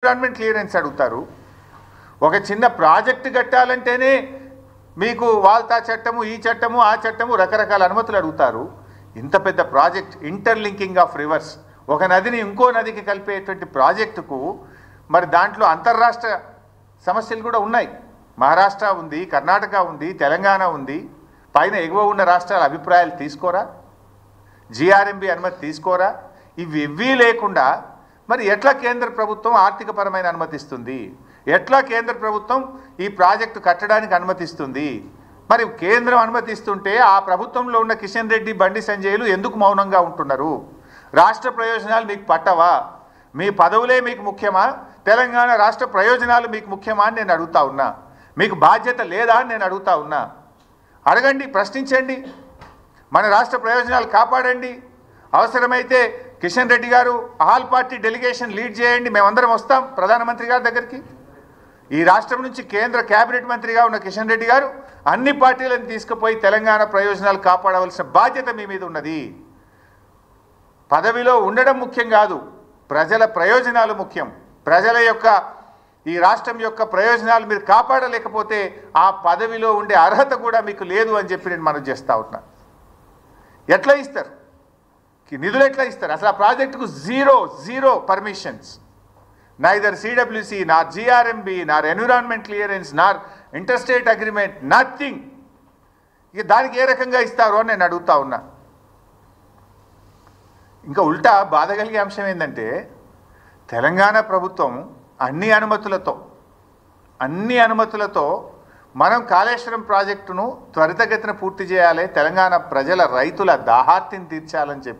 Environment clearance అడుగుతారు. ఒక చిన్న ప్రాజెక్ట్ కట్టాలంటేనే మీకు వాల్తా చట్టము, ఈ చట్టము, ఆ చట్టము, రకరకాల అనుమతులు అడుగుతారు. ఇంత పెద్ద ప్రాజెక్ట్, ఇంటర్లింకింగ్ ఆఫ్ రివర్స్, ఒక నదిని ఇంకో నదికి కలిపేటువంటి ప్రాజెక్టుకు మరి దాంట్లో అంతర్రాష్ట్ర సమస్యలు కూడా ఉన్నాయి. మహారాష్ట్ర ఉంది, కర్ణాటక ఉంది, తెలంగాణ ఉంది. పైన ఎగువ ఉన్న రాష్ట్రాల అభిప్రాయాలు తీసుకోరా? జిఆర్ఎంబి అనుమతి తీసుకోరా? ఇవి లేకుండా మరి ఎట్లా కేంద్ర ప్రభుత్వం ఆర్థికపరమైన అనుమతిస్తుంది? ఎట్లా కేంద్ర ప్రభుత్వం ఈ ప్రాజెక్టు కట్టడానికి అనుమతిస్తుంది? మరి కేంద్రం అనుమతిస్తుంటే ఆ ప్రభుత్వంలో ఉన్న కిషన్ రెడ్డి, బండి సంజయ్లు ఎందుకు మౌనంగా ఉంటున్నారు? రాష్ట్ర ప్రయోజనాలు మీకు పట్టవా? మీ పదవులే మీకు ముఖ్యమా? తెలంగాణ రాష్ట్ర ప్రయోజనాలు మీకు ముఖ్యమా అని నేను అడుగుతా ఉన్నా. మీకు బాధ్యత లేదా అని నేను అడుగుతా ఉన్నా. అడగండి, ప్రశ్నించండి, మన రాష్ట్ర ప్రయోజనాలు కాపాడండి. అవసరమైతే కిషన్ రెడ్డి గారు ఆల్ పార్టీ డెలిగేషన్ లీడ్ చేయండి, మేమందరం వస్తాం ప్రధానమంత్రి గారి దగ్గరికి. ఈ రాష్ట్రం నుంచి కేంద్ర కేబినెట్ మంత్రిగా ఉన్న కిషన్ రెడ్డి గారు అన్ని పార్టీలను తీసుకుపోయి తెలంగాణ ప్రయోజనాలు కాపాడవలసిన బాధ్యత మీ మీద ఉన్నది. పదవిలో ఉండడం ముఖ్యం కాదు, ప్రజల ప్రయోజనాలు ముఖ్యం. ప్రజల యొక్క, ఈ రాష్ట్రం యొక్క ప్రయోజనాలు మీరు కాపాడలేకపోతే ఆ పదవిలో ఉండే అర్హత కూడా మీకు లేదు అని చెప్పి నేను మనవి చేస్తూ ఉన్నా. ఎట్లా ఇస్తారు నిధులు? ఎట్లా ఇస్తారు? అసలు ఆ ప్రాజెక్టుకు జీరో పర్మిషన్స్, నైదర్ సిడబ్ల్యూసి, నార్ జిఆర్ఎంబి, నార్ ఎన్విరాన్మెంట్ క్లియరెన్స్, నార్ ఇంటర్స్టేట్ అగ్రిమెంట్, నథింగ్. ఇక దానికి ఏ రకంగా ఇస్తారో అని నేను అడుగుతా ఉన్నా. ఇంకా ఉల్టా బాధ కలిగే అంశం ఏంటంటే, తెలంగాణ ప్రభుత్వం అన్ని అనుమతులతో మనం కాళేశ్వరం ప్రాజెక్టును త్వరితగతిన పూర్తి చేయాలి, తెలంగాణ ప్రజల రైతుల దాహార్తిని తీర్చాలని చెప్పి